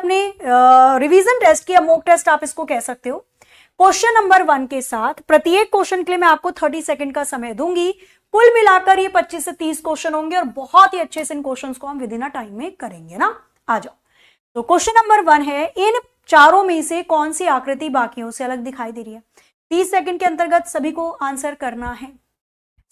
अपने revision test की या मॉक टेस्ट आप इसको कह सकते हो, क्वेश्चन नंबर 1 के साथ प्रत्येक क्वेश्चन के लिए मैं आपको 30 सेकंड का समय दूंगी। कुल मिलाकर ये 25 से 30 क्वेश्चन होंगे और बहुत ही अच्छे से इन क्वेश्चंस को हम विद इन अ टाइम में करेंगे ना। आ जाओ, तो क्वेश्चन नंबर 1 है, इन चारों में से कौन सी आकृति बाकियों से अलग दिखाई दे रही है? 30 सेकंड के अंतर्गत सभी को आंसर करना है।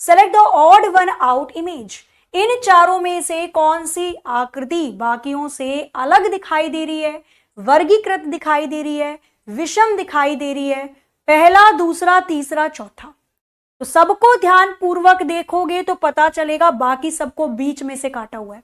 Select the odd one out image. इन चारों में से कौन सी आकृति बाकियों से अलग दिखाई दे रही है, वर्गीकृत दिखाई दे रही है, विषम दिखाई दे रही है? पहला, दूसरा, तीसरा, चौथा। तो सबको ध्यान पूर्वक देखोगे तो पता चलेगा बाकी सबको बीच में से काटा हुआ है।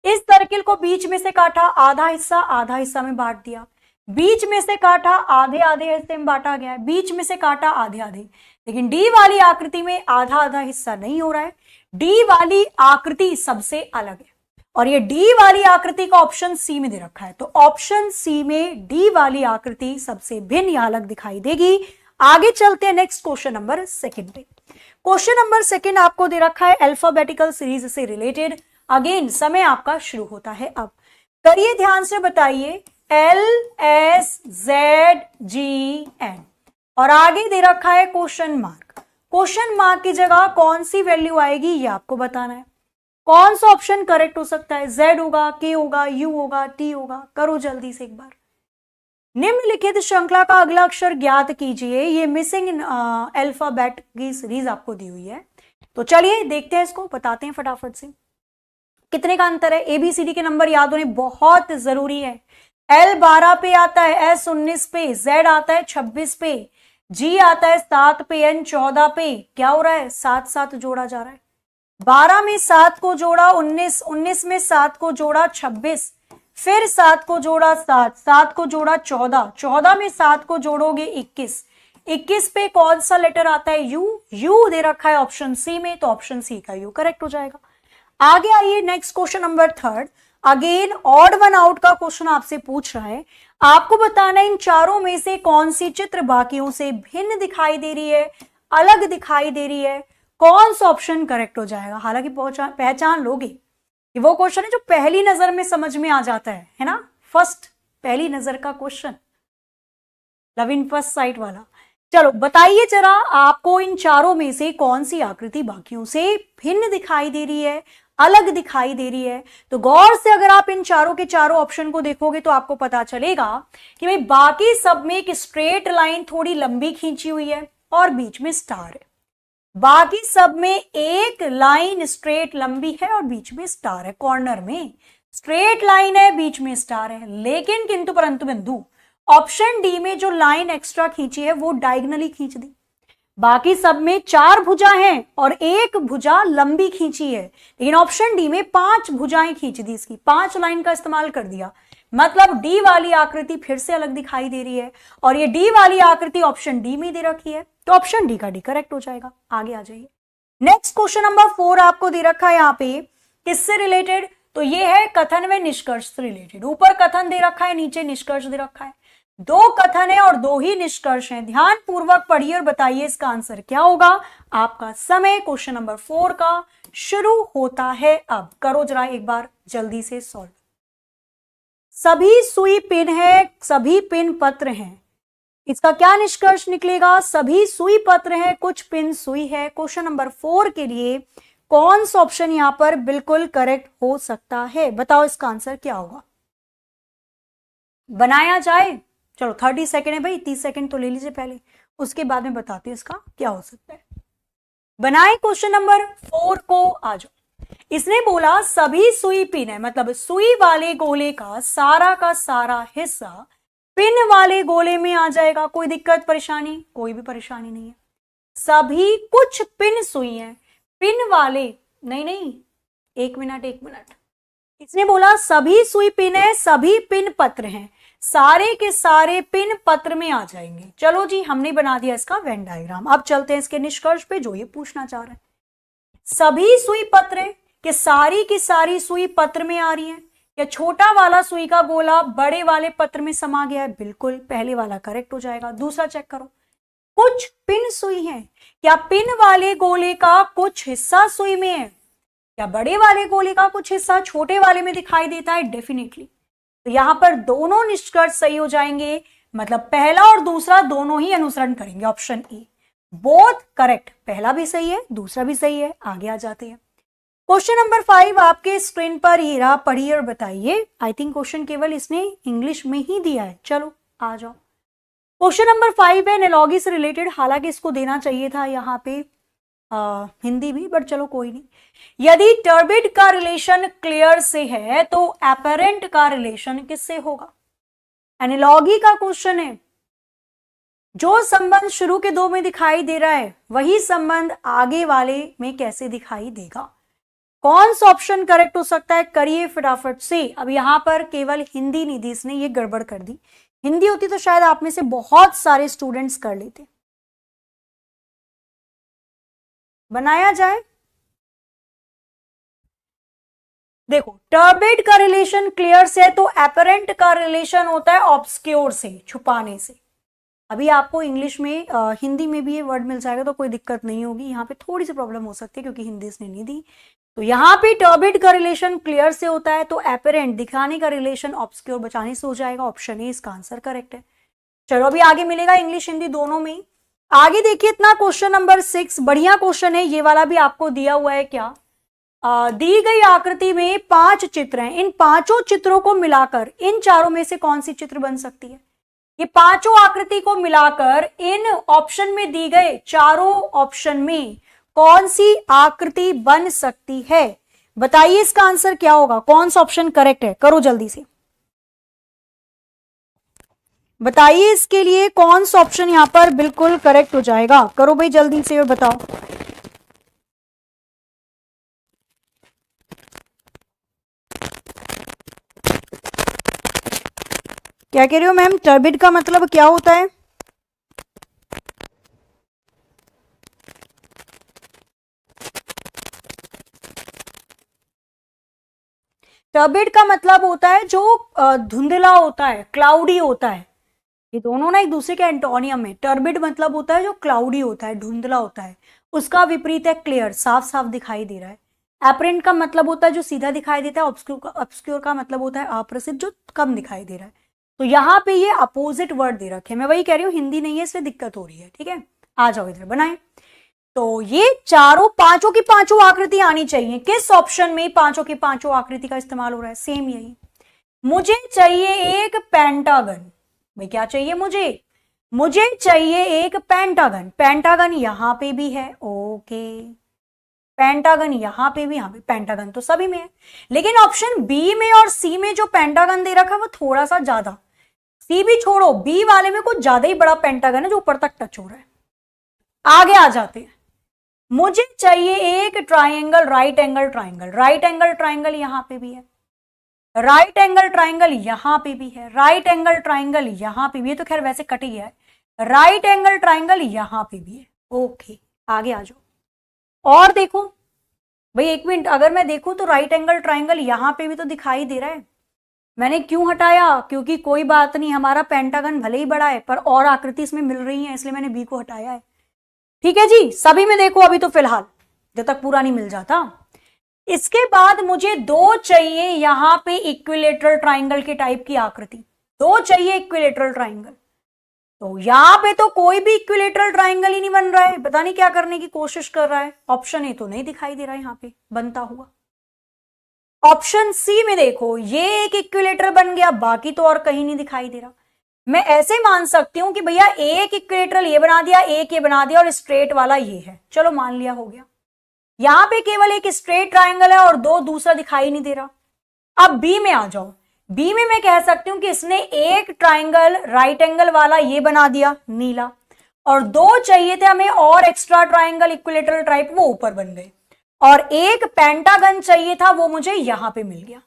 इस सर्किल को बीच में से काटा, आधा हिस्सा में बांट दिया, बीच में से काटा, आधे आधे हिस्से में बांटा गया है, बीच में से काटा, आधे आधे। लेकिन डी वाली आकृति में आधा आधा हिस्सा नहीं हो रहा है, डी वाली आकृति सबसे अलग है और ये डी वाली आकृति का ऑप्शन सी में दे रखा है। तो ऑप्शन सी में डी वाली आकृति सबसे भिन्न या अलग दिखाई देगी। आगे चलते हैं नेक्स्ट क्वेश्चन नंबर 2 पे। क्वेश्चन नंबर 2 आपको दे रखा है अल्फाबेटिकल सीरीज से रिलेटेड। अगेन समय आपका शुरू होता है अब। करिए ध्यान से, बताइए LSZGN और आगे दे रखा है क्वेश्चन मार्क। क्वेश्चन मार्क की जगह कौन सी वैल्यू आएगी ये आपको बताना है। कौन सा ऑप्शन करेक्ट हो सकता है? Z होगा, K होगा, U होगा, T होगा? करो जल्दी से एक बार। निम्नलिखित श्रृंखला का अगला अक्षर ज्ञात कीजिए। ये मिसिंग अल्फाबेट की सीरीज आपको दी हुई है। तो चलिए देखते हैं, इसको बताते हैं फटाफट से। कितने का अंतर है? ABCD के नंबर याद होने बहुत जरूरी है। L 12 पे आता है, S 19 पे, Z आता है 26 पे, G आता है 7 पे, N 14 पे। क्या हो रहा है? 7 7 जोड़ा जा रहा है। 12 में 7 को जोड़ा 19, 19 में 7 को जोड़ा 26, फिर 7 को जोड़ा 7, 7 को जोड़ा 14, 14 में 7 को जोड़ोगे 21, 21 पे कौन सा लेटर आता है? U। U दे रखा है ऑप्शन सी में, तो ऑप्शन सी का U करेक्ट हो जाएगा। आगे आइए next question number 3। Again odd one out का क्वेश्चन आपसे पूछ रहा है। आपको बताना है इन चारों में से कौन सी चित्र बाकियों से भिन्न दिखाई दे रही है, अलग दिखाई दे रही है? कौन सा ऑप्शन करेक्ट हो जाएगा? हालांकि पहचान लोगे, ये वो क्वेश्चन है जो पहली नजर में समझ में आ जाता है ना? फर्स्ट, पहली नजर का question, love in first sight वाला। चलो बताइए जरा, आपको इन चारों में से कौन सी आकृति बाकियों से भिन्न दिखाई दे रही है, अलग दिखाई दे रही है? तो गौर से अगर आप इन चारों के चारों ऑप्शन को देखोगे तो आपको पता चलेगा कि भाई बाकी सब में एक स्ट्रेट लाइन थोड़ी लंबी खींची हुई है और बीच में स्टार है। बाकी सब में एक लाइन स्ट्रेट लंबी है और बीच में स्टार है। कॉर्नर में स्ट्रेट लाइन है, बीच में स्टार है। लेकिन किंतु परंतु बिंदु, ऑप्शन डी में जो लाइन एक्स्ट्रा खींची है वो डायगोनली खींच दी। बाकी सब में 4 भुजा हैं और एक भुजा लंबी खींची है, लेकिन ऑप्शन डी में 5 भुजाएं खींच दी, इसकी 5 लाइन का इस्तेमाल कर दिया। मतलब डी वाली आकृति फिर से अलग दिखाई दे रही है और ये डी वाली आकृति ऑप्शन डी में दे रखी है, तो ऑप्शन डी का डी करेक्ट हो जाएगा। आगे आ जाइए। नेक्स्ट क्वेश्चन नंबर 4 आपको दे रखा है यहाँ पे, किससे रिलेटेड? तो ये है कथन व निष्कर्ष से रिलेटेड। ऊपर कथन दे रखा है, नीचे निष्कर्ष दे रखा है। 2 कथन है और 2 ही निष्कर्ष हैं। ध्यान पूर्वक पढ़िए और बताइए इसका आंसर क्या होगा। आपका समय क्वेश्चन नंबर 4 का शुरू होता है अब। करो जरा एक बार जल्दी से सॉल्व। सभी सुई पिन है, सभी पिन पत्र हैं, इसका क्या निष्कर्ष निकलेगा? सभी सुई पत्र हैं, कुछ पिन सुई है। क्वेश्चन नंबर 4 के लिए कौन सा ऑप्शन यहां पर बिल्कुल करेक्ट हो सकता है? बताओ इसका आंसर क्या होगा। बनाया जाए? चलो 30 सेकेंड है भाई, 30 सेकेंड तो ले लीजिए पहले, उसके बाद में बताती हूं इसका क्या हो सकता है। बनाए क्वेश्चन नंबर 4 को। आ जाओ। इसने बोला सभी सुई पिन है, मतलब सुई वाले गोले का सारा हिस्सा पिन वाले गोले में आ जाएगा। कोई दिक्कत परेशानी? कोई भी परेशानी नहीं है। सभी कुछ पिन सुई है, पिन वाले नहीं, एक मिनट। इसने बोला सभी सुई पिन है, सभी पिन पत्र हैं, सारे के सारे पिन पत्र में आ जाएंगे। चलो जी, हमने बना दिया इसका वेन डायग्राम। अब चलते हैं इसके निष्कर्ष पे जो ये पूछना चाह रहा है। सभी सुई पत्र के सारी की सारी सुई पत्र में आ रही है, या छोटा वाला सुई का गोला बड़े वाले पत्र में समा गया है? बिल्कुल पहले वाला करेक्ट हो जाएगा। दूसरा चेक करो, कुछ पिन सुई है, क्या पिन वाले गोले का कुछ हिस्सा सुई में है? क्या बड़े वाले गोले का कुछ हिस्सा छोटे वाले में दिखाई देता है? डेफिनेटली। तो यहां पर दोनों निष्कर्ष सही हो जाएंगे, मतलब पहला और दूसरा दोनों ही अनुसरण करेंगे, ऑप्शन ए बोथ करेक्ट। पहला भी सही है, दूसरा भी सही है। आगे आ जाते हैं। क्वेश्चन नंबर 5 आपके स्क्रीन पर ये रहा, पढ़िए और बताइए। आई थिंक क्वेश्चन केवल इसने इंग्लिश में ही दिया है। चलो आ जाओ। क्वेश्चन नंबर 5 है एनालॉजी से रिलेटेड, हालांकि इसको देना चाहिए था यहाँ पे हिंदी भी, बट चलो कोई नहीं। यदि टर्बिड का रिलेशन क्लियर से है तो एपरेंट का रिलेशन किससे होगा? एनालॉजी का क्वेश्चन है। जो संबंध शुरू के दो में दिखाई दे रहा है वही संबंध आगे वाले में कैसे दिखाई देगा? कौन सा ऑप्शन करेक्ट हो सकता है? करिए फटाफट से। अब यहां पर केवल हिंदी नहीं दी इसने, ये गड़बड़ कर दी। हिंदी होती तो शायद आप में से बहुत सारे स्टूडेंट्स कर लेते। बनाया जाए। देखो, टर्बिड का रिलेशन क्लियर से है तो एपरेंट का रिलेशन होता है ऑब्सक्योर से, छुपाने से। अभी आपको इंग्लिश में हिंदी में भी ये वर्ड मिल जाएगा तो कोई दिक्कत नहीं होगी। यहाँ पे थोड़ी सी प्रॉब्लम हो सकती है क्योंकि हिंदी इसने नहीं दी। तो यहाँ पे टर्बिड का रिलेशन क्लियर से होता है तो एपरेंट दिखाने का रिलेशन ऑब्सक्योर बचाने से हो जाएगा। ऑप्शन ए इसका आंसर करेक्ट है। चलो अभी आगे मिलेगा इंग्लिश हिंदी दोनों में। आगे देखिए इतना क्वेश्चन नंबर 6 बढ़िया क्वेश्चन है, ये वाला भी आपको दिया हुआ है। क्या दी गई आकृति में 5 चित्र हैं, इन पांचों चित्रों को मिलाकर इन चारों में से कौन सी चित्र बन सकती है? ये पांचों आकृति को मिलाकर इन ऑप्शन में दी गए चारों ऑप्शन में कौन सी आकृति बन सकती है? बताइए इसका आंसर क्या होगा, कौन सा ऑप्शन करेक्ट है? करो जल्दी से बताइए, इसके लिए कौन सा ऑप्शन यहां पर बिल्कुल करेक्ट हो जाएगा? करो भाई जल्दी से और बताओ। क्या कह रहे हो मैम? टर्बिड का मतलब क्या होता है? टर्बिड का मतलब होता है जो धुंधला होता है, क्लाउडी होता है। ये दोनों ना एक दूसरे के एंटोनियम है। टर्बिड मतलब होता है जो क्लाउडी होता है, धुंधला होता है। उसका विपरीत है क्लियर, साफ साफ दिखाई दे रहा है। एपरेंट का मतलब होता है जो सीधा दिखाई देता है। ऑब्सक्योर का मतलब होता है अप्रसिद्ध, जो कम दिखाई दे रहा है। तो यहाँ पे ये अपोजिट वर्ड दे रखे हैं। मैं वही कह रही हूँ, हिंदी नहीं है इसलिए दिक्कत हो रही है। ठीक है, आ जाओ इधर बनाए। तो ये चारों पांचों की पांचों आकृति आनी चाहिए। किस ऑप्शन में पांचों की पांचों आकृति का इस्तेमाल हो रहा है? सेम यही। मुझे चाहिए एक पेंटागन। भाई क्या चाहिए मुझे चाहिए एक पेंटागन। पेंटागन यहां पे भी है, ओके। पेंटागन यहां पे भी, यहां पे पेंटागन तो सभी में है। लेकिन ऑप्शन बी में और सी में जो पेंटागन दे रखा है वो थोड़ा सा ज्यादा। सी भी छोड़ो, बी वाले में कुछ ज्यादा ही बड़ा पेंटागन है जो ऊपर तक टच हो रहा है। आगे आ जाते हैं। मुझे चाहिए एक triangle, right angle triangle. Right angle triangle यहां पे भी है, राइट एंगल ट्राइंगल यहां पे भी है, राइट एंगल ट्राइंगल यहां पे भी है। तो खैर वैसे कट ही गया है। राइट एंगल ट्राइंगल यहां पे भी है, ओके। आगे आ जाओ और देखो। भाई एक मिनट, अगर मैं देखूं तो राइट एंगल ट्राइंगल यहां पे भी तो दिखाई दे रहा है। मैंने क्यों हटाया? क्योंकि कोई बात नहीं, हमारा पेंटागन भले ही बड़ा है पर और आकृति इसमें मिल रही है, इसलिए मैंने बी को हटाया है। ठीक है जी, सभी में देखो अभी तो फिलहाल, जब तक पूरा नहीं मिल जाता। इसके बाद मुझे दो चाहिए यहां पे इक्विलेटरल ट्राइंगल के टाइप की आकृति। दो चाहिए इक्विलेटरल ट्राइंगल। तो यहां पे तो कोई भी इक्विलेटरल ट्राइंगल ही नहीं बन रहा है। पता नहीं क्या करने की कोशिश कर रहा है। ऑप्शन ए तो नहीं दिखाई दे रहा है यहां पे बनता हुआ। ऑप्शन सी में देखो, ये एक इक्विलेटर बन गया, बाकी तो और कहीं नहीं दिखाई दे रहा। मैं ऐसे मान सकती हूं कि भैया एक इक्विलेटरल ये बना दिया, एक ये बना दिया और स्ट्रेट वाला ये है। चलो मान लिया, हो गया। यहां पे केवल एक स्ट्रेट ट्राइंगल है और दो दूसरा दिखाई नहीं दे रहा। अब बी में आ जाओ। बी में मैं कह सकती हूं कि इसने एक ट्राइंगल राइट एंगल वाला ये बना दिया नीला, और दो चाहिए थे हमें और एक्स्ट्रा ट्राइंगल इक्विलेटरल टाइप, वो ऊपर बन गए, और एक पेंटागन चाहिए था वो मुझे यहां पे मिल गया।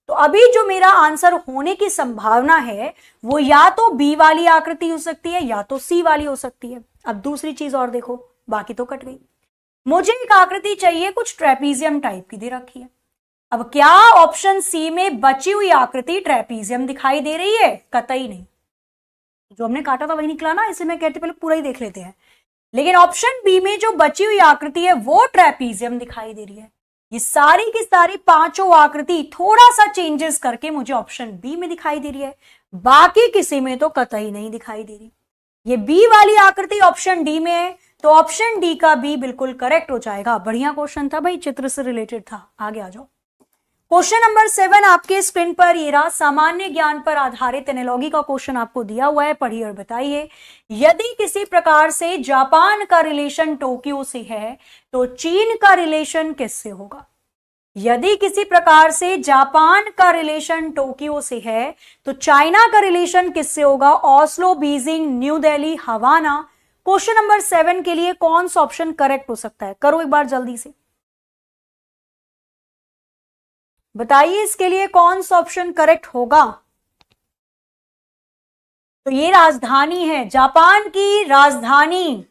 तो अभी जो मेरा आंसर होने की संभावना है वो या तो बी वाली आकृति हो सकती है या तो सी वाली हो सकती है। अब दूसरी चीज और देखो, बाकी तो कट गई। मुझे एक आकृति चाहिए कुछ ट्रेपीजियम टाइप की दे रखी है। अब क्या ऑप्शन सी में बची हुई आकृति ट्रेपीजियम दिखाई दे रही है? कतई नहीं। जो हमने काटा था वही निकला ना, इसलिए मैं कहती पहले पूरा ही देख लेते हैं। लेकिन ऑप्शन बी में जो बची हुई आकृति है वो ट्रेपीजियम दिखाई दे रही है। ये सारी की सारी पांचों आकृति थोड़ा सा चेंजेस करके मुझे ऑप्शन बी में दिखाई दे रही है, बाकी किसी में तो कतई नहीं दिखाई दे रही। ये बी वाली आकृति ऑप्शन डी में है, तो ऑप्शन डी का बी बिल्कुल करेक्ट हो जाएगा। बढ़िया क्वेश्चन था भाई, चित्र से रिलेटेड था। आगे आ जाओ। क्वेश्चन नंबर 7 आपके स्क्रीन पर ये रहा, सामान्य ज्ञान पर आधारित एनालॉजी का क्वेश्चन आपको दिया हुआ है, पढ़िए और बताइए। यदि किसी प्रकार से जापान का रिलेशन टोक्यो से है तो चीन का रिलेशन किससे होगा? यदि किसी प्रकार से जापान का रिलेशन टोक्यो से है तो चाइना का रिलेशन किससे होगा? Oslo, Beijing, New Delhi, Havana. Question number 7 के लिए कौन सा ऑप्शन करेक्ट हो सकता है? करो एक बार जल्दी से बताइए, इसके लिए कौन सा ऑप्शन करेक्ट होगा? तो ये राजधानी है, जापान की राजधानी,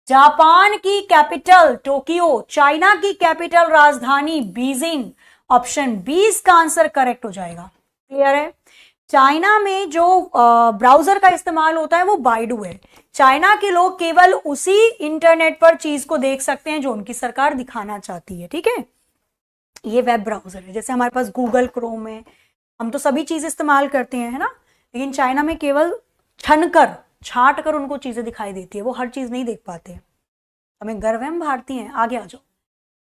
जापान की कैपिटल टोक्यो, चाइना की कैपिटल राजधानी बीजिंग। ऑप्शन बी इसका आंसर करेक्ट हो जाएगा। क्लियर है? चाइना में जो ब्राउजर का इस्तेमाल होता है वो बाइडू है। चाइना के लोग केवल उसी इंटरनेट पर चीज को देख सकते हैं जो उनकी सरकार दिखाना चाहती है। ठीक है, ये वेब ब्राउजर है। जैसे हमारे पास गूगल क्रोम है, हम तो सभी चीज इस्तेमाल करते हैं, है ना, लेकिन चाइना में केवल छाट कर उनको चीजें दिखाई देती है, वो हर चीज नहीं देख पाते। हमें गर्व है, हम भारतीय हैं। आगे आ जाओ।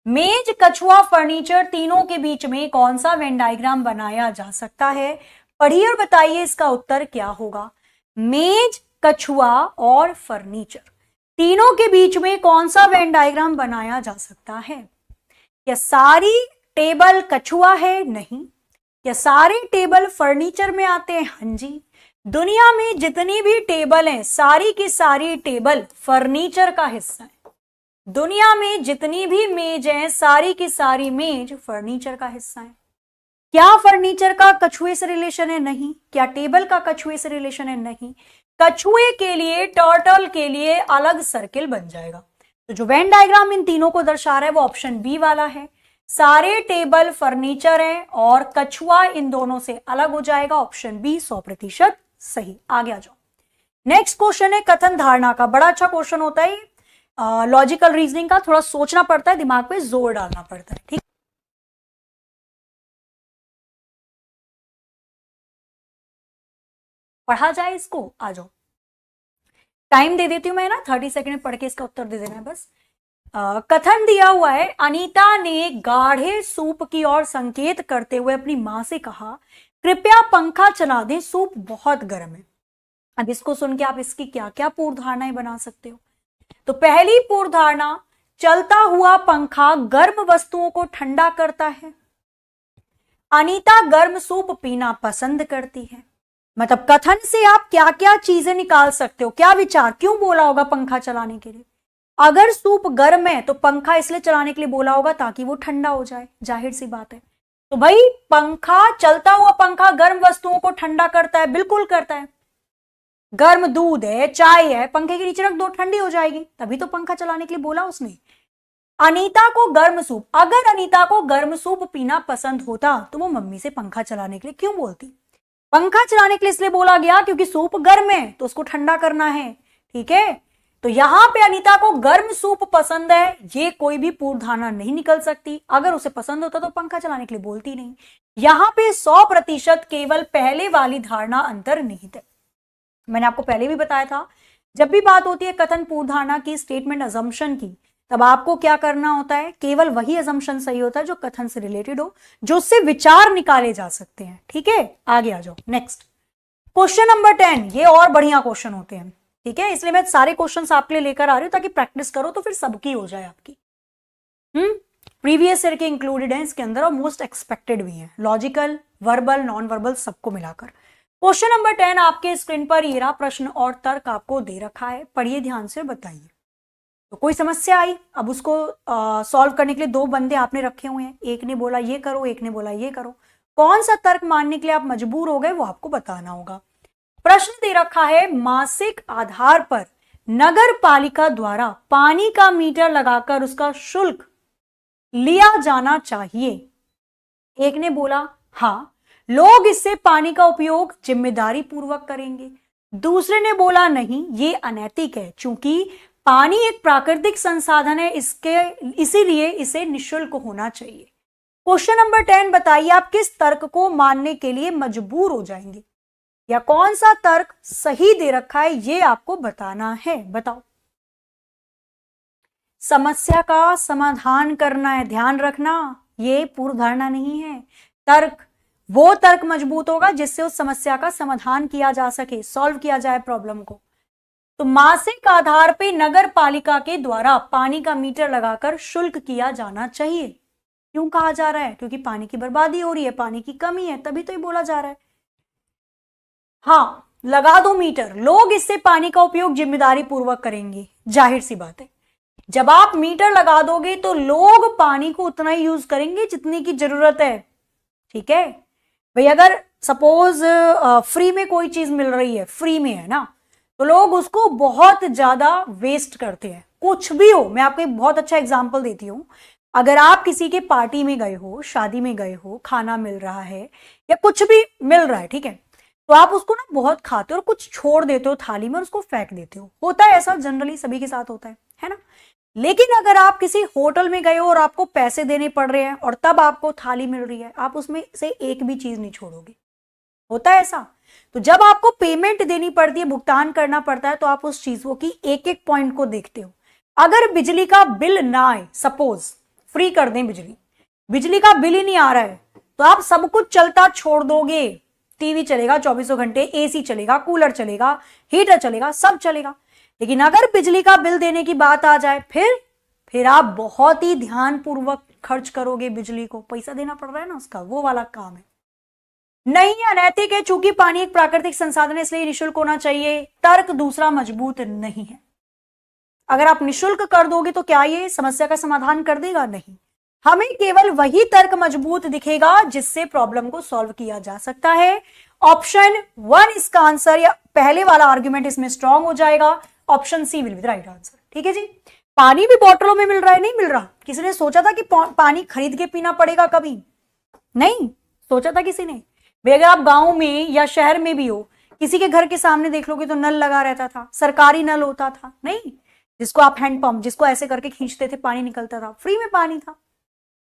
मेज, कछुआ, फर्नीचर तीनों के बीच में कौन सा वेन डायग्राम बनाया जा सकता है? पढ़िए और बताइए इसका उत्तर क्या होगा। मेज, कछुआ और फर्नीचर तीनों के बीच में कौन सा वेन डायग्राम बनाया जा सकता है? क्या सारी टेबल कछुआ है? नहीं। क्या सारे टेबल फर्नीचर में आते हैं? हाँ जी। दुनिया में जितनी भी टेबल हैं सारी की सारी टेबल फर्नीचर का हिस्सा है। दुनिया में जितनी भी मेज हैं सारी की सारी मेज फर्नीचर का हिस्सा है। क्या फर्नीचर का कछुए से रिलेशन है? नहीं। क्या टेबल का कछुए से रिलेशन है? नहीं। कछुए के लिए, टर्टल के लिए अलग सर्किल बन जाएगा। तो जो वेन डायग्राम इन तीनों को दर्शा रहा है वो ऑप्शन बी वाला है। सारे टेबल फर्नीचर है और कछुआ इन दोनों से अलग हो जाएगा। ऑप्शन बी 100% सही। आगे आ जाओ। नेक्स्ट क्वेश्चन है कथन धारणा का। बड़ा अच्छा क्वेश्चन होता है, लॉजिकल रीजनिंग का। थोड़ा सोचना पड़ता है, दिमाग पे जोर डालना पड़ता है। ठीक, पढ़ा जाए इसको। आ जाओ, टाइम दे देती हूं मैं ना, 30 सेकंड में पढ़ के इसका उत्तर दे देना है बस। कथन दिया हुआ है, अनीता ने गाढ़े सूप की ओर संकेत करते हुए अपनी मां से कहा, कृपया पंखा चला दें, सूप बहुत गर्म है। अब इसको सुन के आप इसकी क्या क्या पूर्व धारणाएं बना सकते हो। तो पहली पूर्व धारणा, चलता हुआ पंखा गर्म वस्तुओं को ठंडा करता है। अनीता गर्म सूप पीना पसंद करती है। मतलब कथन से आप क्या क्या चीजें निकाल सकते हो, क्या विचार, क्यों बोला होगा पंखा चलाने के लिए। अगर सूप गर्म है तो पंखा इसलिए चलाने के लिए बोला होगा ताकि वो ठंडा हो जाए, जाहिर सी बात है। तो भाई पंखा, चलता हुआ पंखा गर्म वस्तुओं को ठंडा करता है, बिल्कुल करता है। गर्म दूध है, चाय है, पंखे के नीचे रख दो, ठंडी हो जाएगी, तभी तो पंखा चलाने के लिए बोला उसने। अनीता को गर्म सूप, अगर अनीता को गर्म सूप पीना पसंद होता तो वो मम्मी से पंखा चलाने के लिए क्यों बोलती। पंखा चलाने के लिए इसलिए बोला गया क्योंकि सूप गर्म है तो उसको ठंडा करना है। ठीक है, तो यहां पे अनीता को गर्म सूप पसंद है, ये कोई भी पूर्व धारणा नहीं निकल सकती। अगर उसे पसंद होता तो पंखा चलाने के लिए बोलती नहीं। यहां पे 100% केवल पहले वाली धारणा अंतर्निहित है। मैंने आपको पहले भी बताया था, जब भी बात होती है कथन पूर्व धारणा की, स्टेटमेंट अजम्पशन की, तब आपको क्या करना होता है, केवल वही अजम्पशन सही होता है जो कथन से रिलेटेड हो, जो उससे विचार निकाले जा सकते हैं। ठीक है, आगे आ जाओ। नेक्स्ट क्वेश्चन नंबर 10, ये और बढ़िया क्वेश्चन होते हैं। ठीक है, इसलिए मैं सारे क्वेश्चंस आपके लिए लेकर आ रही हूं ताकि प्रैक्टिस करो तो फिर सबकी हो जाए आपकी। प्रीवियस ईयर के इंक्लूडेड है इसके अंदर और मोस्ट एक्सपेक्टेड भी है, लॉजिकल, वर्बल, नॉन वर्बल सबको मिलाकर। क्वेश्चन नंबर 10 आपके स्क्रीन पर ये रहा, प्रश्न और तर्क आपको दे रखा है, पढ़िए ध्यान से, बताइए। तो कोई समस्या आई, अब उसको सॉल्व करने के लिए दो बंदे आपने रखे हुए हैं, एक ने बोला ये करो, एक ने बोला ये करो। कौन सा तर्क मानने के लिए आप मजबूर हो गए वो आपको बताना होगा। प्रश्न दे रखा है, मासिक आधार पर नगर पालिका द्वारा पानी का मीटर लगाकर उसका शुल्क लिया जाना चाहिए। एक ने बोला हाँ, लोग इससे पानी का उपयोग जिम्मेदारी पूर्वक करेंगे। दूसरे ने बोला नहीं, ये अनैतिक है, क्योंकि पानी एक प्राकृतिक संसाधन है, इसीलिए इसे निःशुल्क होना चाहिए। क्वेश्चन नंबर 10, बताइए आप किस तर्क को मानने के लिए मजबूर हो जाएंगे, या कौन सा तर्क सही दे रखा है ये आपको बताना है। बताओ। समस्या का समाधान करना है, ध्यान रखना, ये पूर्व धारणा नहीं है। वो तर्क मजबूत होगा जिससे उस समस्या का समाधान किया जा सके, सॉल्व किया जाए प्रॉब्लम को। तो मासिक आधार पे नगर पालिका के द्वारा पानी का मीटर लगाकर शुल्क किया जाना चाहिए। क्यों कहा जा रहा है? क्योंकि पानी की बर्बादी हो रही है, पानी की कमी है, तभी तो ये बोला जा रहा है। हाँ, लगा दो मीटर, लोग इससे पानी का उपयोग जिम्मेदारी पूर्वक करेंगे, जाहिर सी बात है। जब आप मीटर लगा दोगे तो लोग पानी को उतना ही यूज करेंगे जितनी की जरूरत है। ठीक है भाई, अगर सपोज फ्री में कोई चीज मिल रही है, फ्री में है ना, तो लोग उसको बहुत ज्यादा वेस्ट करते हैं। कुछ भी हो, मैं आपको एक बहुत अच्छा एग्जांपल देती हूं। अगर आप किसी के पार्टी में गए हो, शादी में गए हो, खाना मिल रहा है या कुछ भी मिल रहा है, ठीक है, तो आप उसको ना बहुत खाते हो और कुछ छोड़ देते हो थाली में और उसको फेंक देते हो। होता है ऐसा, जनरली सभी के साथ होता है ना। लेकिन अगर आप किसी होटल में गए हो और आपको पैसे देने पड़ रहे हैं और तब आपको थाली मिल रही है, आप उसमें से एक भी चीज नहीं छोड़ोगे। होता है ऐसा। तो जब आपको पेमेंट देनी पड़ती है, भुगतान करना पड़ता है, तो आप उस चीजों की एक एक पॉइंट को देखते हो। अगर बिजली का बिल ना आए, सपोज फ्री कर दें बिजली का बिल ही नहीं आ रहा है, तो आप सब कुछ चलता छोड़ दोगे। टीवी चलेगा 24 घंटे, एसी चलेगा, कूलर चलेगा, हीटर चलेगा, सब चलेगा। लेकिन अगर बिजली का बिल देने की बात आ जाए, फिर आप बहुत ही ध्यानपूर्वक खर्च करोगे बिजली को। पैसा देना पड़ रहा है ना उसका, वो वाला काम है। नहीं, अनैतिक है, चूंकि पानी एक प्राकृतिक संसाधन है इसलिए निःशुल्क होना चाहिए। तर्क दूसरा मजबूत नहीं है। अगर आप निःशुल्क कर दोगे तो क्या ये समस्या का समाधान कर देगा? नहीं। हमें केवल वही तर्क मजबूत दिखेगा जिससे प्रॉब्लम को सॉल्व किया जा सकता है। ऑप्शन 1 इसका आंसर, या पहले वाला आर्ग्यूमेंट इसमें स्ट्रांग हो जाएगा। Option C will be the right answer. ठीक है जी। पानी भी बॉटलों में मिल रहा है, नहीं मिल रहा? किसी ने सोचा था कि पानी खरीद के पीना पड़ेगा? कभी नहीं सोचा था किसी ने। भाई अगर आप गांव में या शहर में भी हो, किसी के घर के सामने देख लोगे तो नल लगा रहता था, सरकारी नल होता था, नहीं, जिसको आप हैंड पंप, जिसको ऐसे करके खींचते थे, पानी निकलता था, फ्री में पानी था।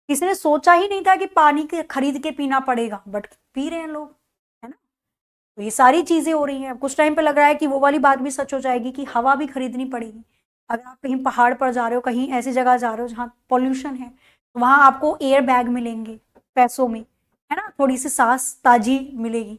किसी ने सोचा ही नहीं था कि पानी के खरीद के पीना पड़ेगा, बट पी रहे हैं लोग, है ना। तो ये सारी चीजें हो रही हैं। अब कुछ टाइम पे लग रहा है कि वो वाली बात भी सच हो जाएगी कि हवा भी खरीदनी पड़ेगी। अगर आप कहीं पहाड़ पर जा रहे हो, कहीं ऐसी जगह जा रहे हो जहाँ पॉल्यूशन है, तो वहां आपको एयर बैग मिलेंगे पैसों में, है ना, थोड़ी सी सांस ताजी मिलेगी।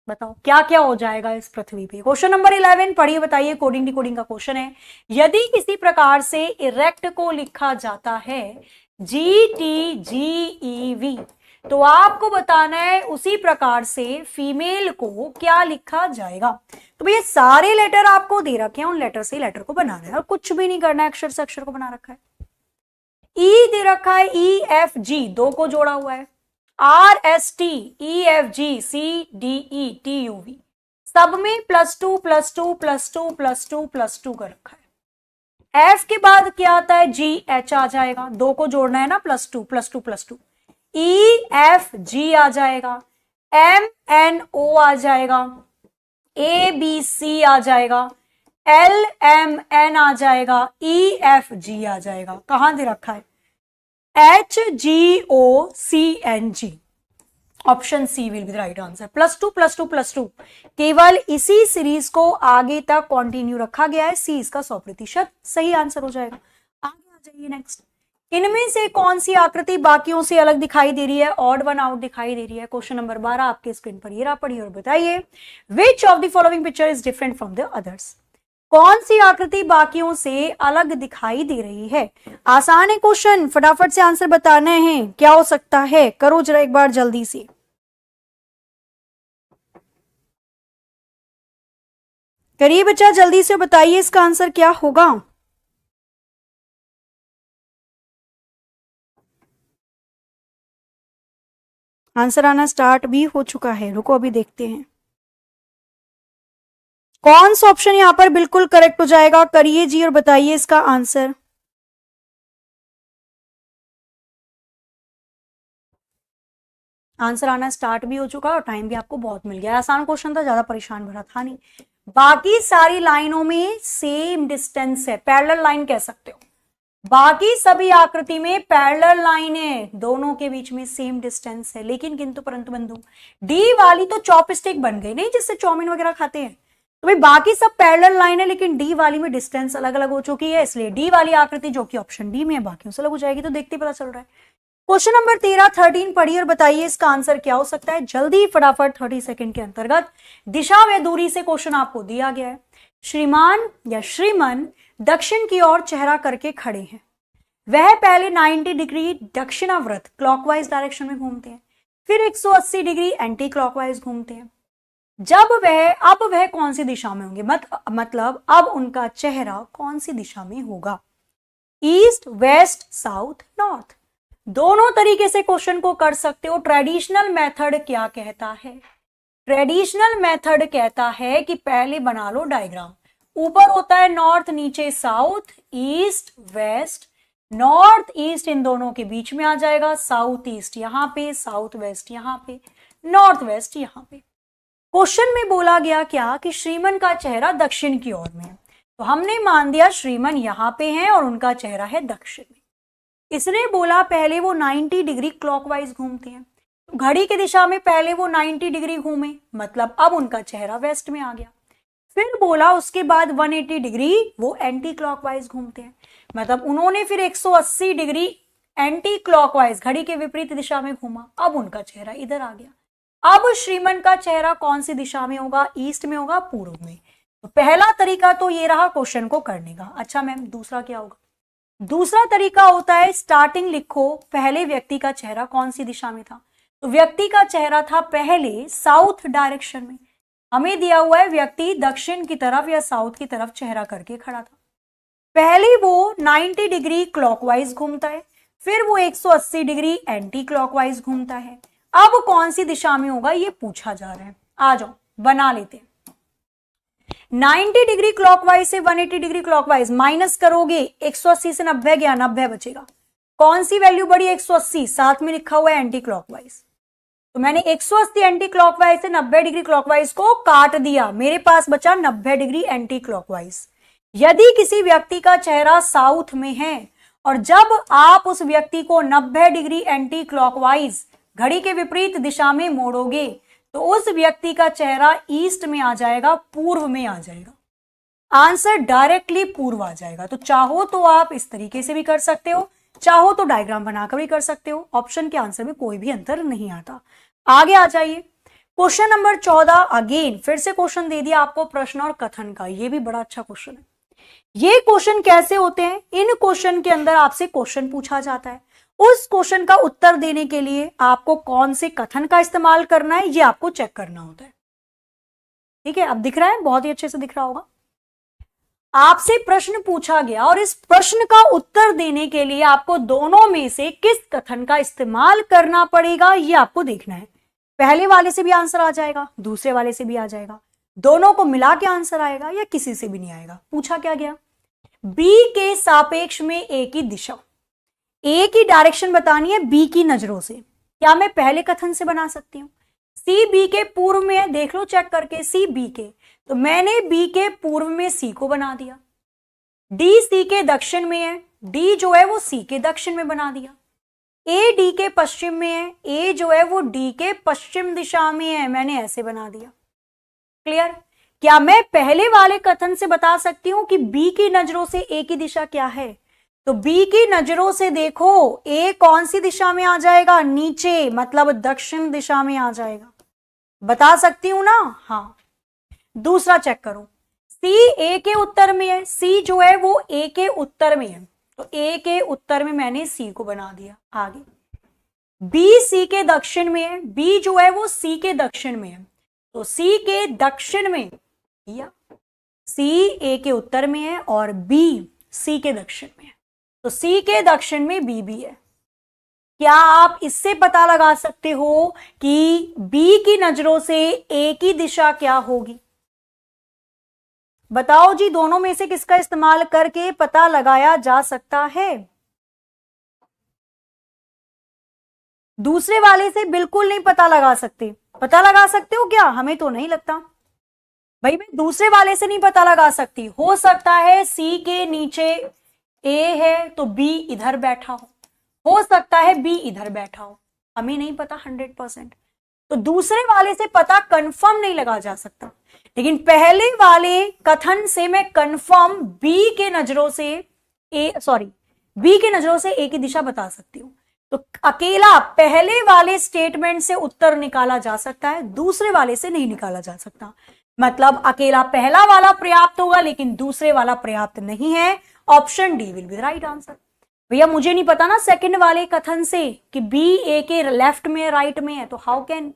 बताओ क्या क्या हो जाएगा इस पृथ्वी पे। क्वेश्चन नंबर 11 पढ़िए, बताइए। कोडिंग डिकोडिंग का क्वेश्चन है। यदि किसी प्रकार से इरेक्ट को लिखा जाता है GTGEV, तो आपको बताना है उसी प्रकार से फीमेल को क्या लिखा जाएगा। तो भैया सारे लेटर आपको दे रखे हैं, उन लेटर से लेटर को बनाना है और कुछ भी नहीं करना है, अक्षर से अक्षर को बना रखा है। ई दे रखा है, EFG, दो को जोड़ा हुआ है। RST, EFG, CDE, TUV, सब में +2 +2 +2 +2 +2 कर रखा है। F के बाद क्या आता है? GH आ जाएगा, दो को जोड़ना है ना, +2 +2 +2। EFG आ जाएगा, MNO आ जाएगा, ABC आ जाएगा, LMN आ जाएगा, EFG आ जाएगा। कहां दे रखा है? HGOCNG। Option C will be the right answer. +2 +2 +2 केवल इसी सीरीज को आगे तक कंटिन्यू रखा गया है। सी इसका 100% सही आंसर हो जाएगा। आगे आ जाइए नेक्स्ट। इनमें से कौन सी आकृति बाकियों से अलग दिखाई दे रही है? ऑड वन आउट दिखाई दे रही है। क्वेश्चन नंबर 12 आपके स्क्रीन पर ये रहा, पढ़िए और बताइए। Which of the following picture is different from the others? कौन सी आकृति बाकियों से अलग दिखाई दे रही है? आसान है क्वेश्चन, फटाफट से आंसर बताने हैं। क्या हो सकता है? करो जरा एक बार जल्दी से। करिए बच्चा, जल्दी से बताइए इसका आंसर क्या होगा। आंसर आना स्टार्ट भी हो चुका है, रुको अभी देखते हैं कौन सा ऑप्शन यहां पर बिल्कुल करेक्ट हो जाएगा। करिए जी और बताइए इसका आंसर। आंसर आना स्टार्ट भी हो चुका है और टाइम भी आपको बहुत मिल गया। आसान क्वेश्चन था, ज्यादा परेशान भरा था नहीं। बाकी सारी लाइनों में सेम डिस्टेंस है, पैरेलल लाइन कह सकते हो। बाकी सभी आकृति में पैरेलल लाइन है, दोनों के बीच में सेम डिस्टेंस है। लेकिन किंतु परंतु बंधु, डी वाली तो चॉपस्टिक बन गई नहीं, जिससे चाउमीन वगैरह खाते हैं। तो भाई बाकी सब पैरेलल लाइन है, लेकिन डी वाली में डिस्टेंस अलग अलग हो चुकी है, इसलिए डी वाली आकृति जो कि ऑप्शन डी में है बाकियों से अलग हो जाएगी। तो देखते पता चल रहा है। क्वेश्चन नंबर 13 पढ़िए और बताइए इसका आंसर क्या हो सकता है। जल्दी फटाफट 30 सेकंड के अंतर्गत। दिशा व दूरी से क्वेश्चन आपको दिया गया है। श्रीमान या श्रीमन दक्षिण की ओर चेहरा करके खड़े हैं। वह पहले 90 डिग्री दक्षिणावर्त क्लॉकवाइज डायरेक्शन में घूमते हैं, फिर 180 डिग्री एंटी क्लॉकवाइज घूमते हैं। अब वह कौन सी दिशा में होंगे, मतलब अब उनका चेहरा कौन सी दिशा में होगा। ईस्ट, वेस्ट, साउथ, नॉर्थ, दोनों तरीके से क्वेश्चन को कर सकते हो। ट्रेडिशनल मेथड क्या कहता है? ट्रेडिशनल मेथड कहता है कि पहले बना लो डायग्राम। ऊपर होता है नॉर्थ, नीचे south, east, west. North east इन दोनों के बीच में आ जाएगा। साउथ ईस्ट यहां पे, साउथ वेस्ट यहां पे, नॉर्थ वेस्ट यहां पे। क्वेश्चन में बोला गया क्या कि श्रीमन का चेहरा दक्षिण की ओर में है, तो हमने मान दिया श्रीमन यहां पे है और उनका चेहरा है दक्षिण में। इसने बोला पहले वो 90 डिग्री क्लॉकवाइज घूमते हैं, तो घड़ी की दिशा में पहले वो 90 डिग्री घूमे, मतलब अब उनका चेहरा वेस्ट में आ गया। फिर बोला उसके बाद 180 डिग्री वो एंटी क्लॉकवाइज घूमते हैं, मतलब उन्होंने फिर 180 डिग्री एंटी क्लॉकवाइज घड़ी के विपरीत दिशा में घूमा, अब उनका चेहरा इधर आ गया। अब श्रीमन का चेहरा कौन सी दिशा में होगा? ईस्ट में होगा, पूर्व में। तो पहला तरीका तो ये रहा क्वेश्चन को करने का। अच्छा मैम, दूसरा क्या होगा? दूसरा तरीका होता है स्टार्टिंग लिखो, पहले व्यक्ति का चेहरा कौन सी दिशा में था। तो व्यक्ति का चेहरा था पहले साउथ डायरेक्शन में। हमें दिया हुआ है व्यक्ति दक्षिण की तरफ या साउथ की तरफ चेहरा करके खड़ा था। पहले वो 90 डिग्री क्लॉकवाइज घूमता है, फिर वो 180 डिग्री एंटी क्लॉकवाइज घूमता है। अब कौन सी दिशा में होगा ये पूछा जा रहा है। आ जाओ बना लेते हैं। 90 डिग्री क्लॉकवाइज से 180 डिग्री क्लॉकवाइज माइनस करोगे, 180 से 90 गया, 90 बचेगा। कौन सी वैल्यू बढ़ी? 180, साथ में लिखा हुआ है एंटी क्लॉकवाइज। तो मैंने 180 एंटी क्लॉकवाइज से 90 डिग्री क्लॉकवाइज को काट दिया, मेरे पास बचा 90 डिग्री एंटी क्लॉकवाइज। यदि किसी व्यक्ति का चेहरा साउथ में है और जब आप उस व्यक्ति को 90 डिग्री एंटी क्लॉकवाइज घड़ी के विपरीत दिशा में मोड़ोगे, तो उस व्यक्ति का चेहरा ईस्ट में आ जाएगा, पूर्व में आ जाएगा। आंसर डायरेक्टली पूर्व आ जाएगा। तो चाहो तो आप इस तरीके से भी कर सकते हो, चाहो तो डायग्राम बनाकर भी कर सकते हो। ऑप्शन के आंसर में कोई भी अंतर नहीं आता। आगे आ जाइए। क्वेश्चन नंबर 14, अगेन फिर से क्वेश्चन दे दिया आपको प्रश्न और कथन का। ये भी बड़ा अच्छा क्वेश्चन है। ये क्वेश्चन कैसे होते हैं? इन क्वेश्चन के अंदर आपसे क्वेश्चन पूछा जाता है, उस क्वेश्चन का उत्तर देने के लिए आपको कौन से कथन का इस्तेमाल करना है ये आपको चेक करना होता है। ठीक है, अब दिख रहा है, बहुत ही अच्छे से दिख रहा होगा। आपसे प्रश्न पूछा गया और इस प्रश्न का उत्तर देने के लिए आपको दोनों में से किस कथन का इस्तेमाल करना पड़ेगा ये आपको देखना है। पहले वाले से भी आंसर आ जाएगा, दूसरे वाले से भी आ जाएगा, दोनों को मिला के आंसर आएगा या किसी से भी नहीं आएगा। पूछा क्या गया? बी के सापेक्ष में ए की दिशा, ए की डायरेक्शन बतानी है बी की नजरों से। क्या मैं पहले कथन से बना सकती हूँ? सी बी के पूर्व में है, देख लो चेक करके, सी बी के, तो मैंने बी के पूर्व में सी को बना दिया। डी सी के दक्षिण में है, डी जो है वो सी के दक्षिण में बना दिया। ए डी के पश्चिम में है, ए जो है वो डी के पश्चिम दिशा में है, मैंने ऐसे बना दिया। क्लियर? क्या मैं पहले वाले कथन से बता सकती हूं कि बी की नजरों से ए की दिशा क्या है? तो बी की नजरों से देखो, ए कौन सी दिशा में आ जाएगा? नीचे, मतलब दक्षिण दिशा में आ जाएगा। बता सकती हूं ना? हाँ। दूसरा चेक करो, सी ए के उत्तर में है, सी जो है वो ए के उत्तर में है, तो ए के उत्तर में मैंने सी को बना दिया। आगे बी सी के दक्षिण में है, बी जो है वो सी के दक्षिण में है, तो सी के दक्षिण में या सी ए के उत्तर में है और बी सी के दक्षिण में है, तो सी के दक्षिण में बी भी है। क्या आप इससे पता लगा सकते हो कि बी की नजरों से ए की दिशा क्या होगी? बताओ जी, दोनों में से किसका इस्तेमाल करके पता लगाया जा सकता है? दूसरे वाले से बिल्कुल नहीं पता लगा सकते। पता लगा सकते हो क्या? हमें तो नहीं लगता। भाई मैं दूसरे वाले से नहीं पता लगा सकती, हो सकता है सी के नीचे ए है तो बी इधर बैठा हो सकता है बी इधर बैठा हो, हमें नहीं पता 100%। तो दूसरे वाले से पता कंफर्म नहीं लगा जा सकता, लेकिन पहले वाले कथन से मैं कंफर्म बी के नजरों से ए की दिशा बता सकती हूं। तो अकेला पहले वाले स्टेटमेंट से उत्तर निकाला जा सकता है, दूसरे वाले से नहीं निकाला जा सकता। मतलब अकेला पहला वाला पर्याप्त होगा लेकिन दूसरे वाला पर्याप्त नहीं है। Option D will be the right answer. भैया मुझे नहीं पता ना सेकंड वाले कथन से कि बी ए के लेफ्ट में राइट में है, तो हाउ कैन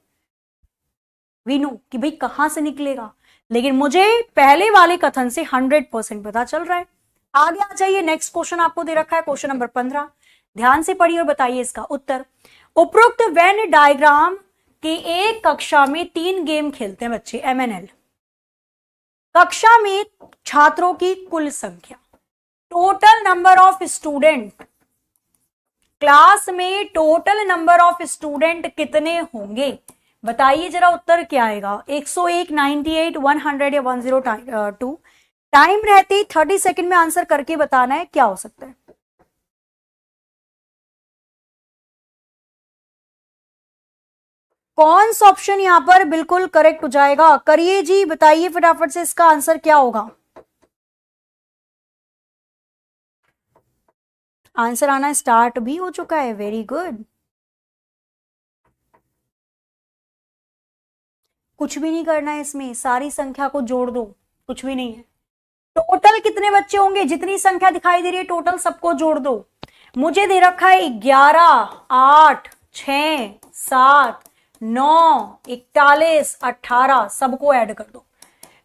वी नो कि भाई कहां से निकलेगा, लेकिन मुझे पहले वाले कथन से 100% पता चल रहा है। आगे आ जाइए, नेक्स्ट क्वेश्चन आपको दे रखा है, क्वेश्चन नंबर 15। ध्यान से पढ़िए और बताइए इसका उत्तर। उपरोक्त वेन डायग्राम के एक कक्षा में 3 गेम खेलते हैं बच्चे, MNL। कक्षा में छात्रों की कुल संख्या, total number of student, class में टोटल नंबर ऑफ स्टूडेंट कितने होंगे, बताइए जरा उत्तर क्या आएगा। 101, 98, 100 या 102। टाइम रहते 30 सेकंड में आंसर करके बताना है क्या हो सकता है। कौन सा ऑप्शन यहां पर बिल्कुल करेक्ट हो जाएगा, करिए जी, बताइए फटाफट से इसका आंसर क्या होगा। आंसर आना स्टार्ट भी हो चुका है, वेरी गुड। कुछ भी नहीं करना है इसमें, सारी संख्या को जोड़ दो, कुछ भी नहीं है। टोटल कितने बच्चे होंगे, जितनी संख्या दिखाई दे रही है टोटल सबको जोड़ दो। मुझे दे रखा है 11, 8, 6, 7, 9, 41, 18, सबको ऐड कर दो।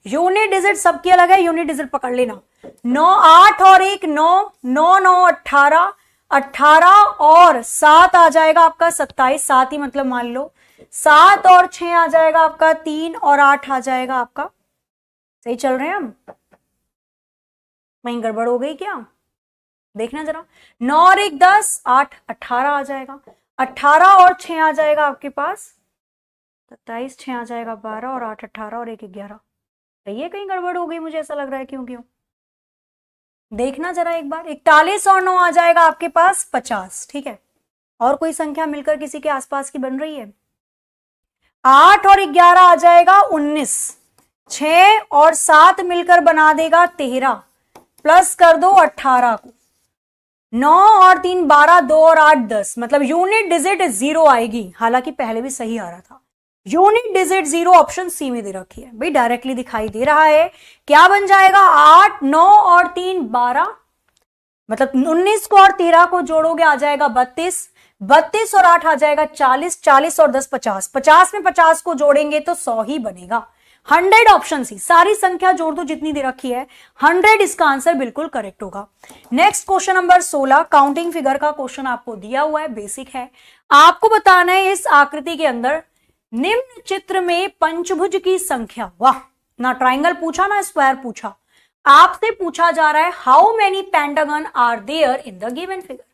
यूनिट डिजिट सबकी अलग है, यूनिट डिजिट पकड़ लेना। 9, 8 और 1 9, 9, 9, 18, 18 और 7 आ जाएगा आपका 27, 7 ही मतलब मान लो। 7 और 6 आ जाएगा आपका 3 और 8 आ जाएगा आपका। सही चल रहे हैं हम, कहीं गड़बड़ हो गई क्या, देखना जरा। 9 और 1 10, 8 18 आ जाएगा। 18 और 6 आ जाएगा आपके पास 27, 6 आ जाएगा 12 और 8 18 और 1 11। सही है, कहीं गड़बड़ हो गई मुझे ऐसा लग रहा है, क्यों क्यों देखना जरा एक बार। 41 और 9 आ जाएगा आपके पास 50, ठीक है। और कोई संख्या मिलकर किसी के आसपास की बन रही है। 8 और 11 आ जाएगा 19, 6 और 7 मिलकर बना देगा 13, प्लस कर दो 18 को। 9 और 3 12, 2 और 8 10, मतलब यूनिट डिजिट 0 आएगी, हालांकि पहले भी सही आ रहा था। यूनिट डिजिट 0 ऑप्शन सी में दे रखी है भाई, डायरेक्टली दिखाई दे रहा है। क्या बन जाएगा, 8, 9 और 3 12, मतलब 19 को और 13 को जोड़ोगे आ जाएगा 32, 32 और 8 आ जाएगा 40, 40 और 10 50, 50 में 50 को जोड़ेंगे तो 100 ही बनेगा। 100 ऑप्शन सी, सारी संख्या जोड़ दो जितनी दे रखी है, 100 इसका आंसर बिल्कुल करेक्ट होगा। Next question number 16, counting figure का क्वेश्चन आपको दिया हुआ है, बेसिक है। आपको बताना है इस आकृति के अंदर निम्न चित्र में पंचभुज की संख्या, वाह, ना ट्राइंगल पूछा ना स्क्वायर पूछा, आपसे पूछा जा रहा है how many pentagon are there in the given figure.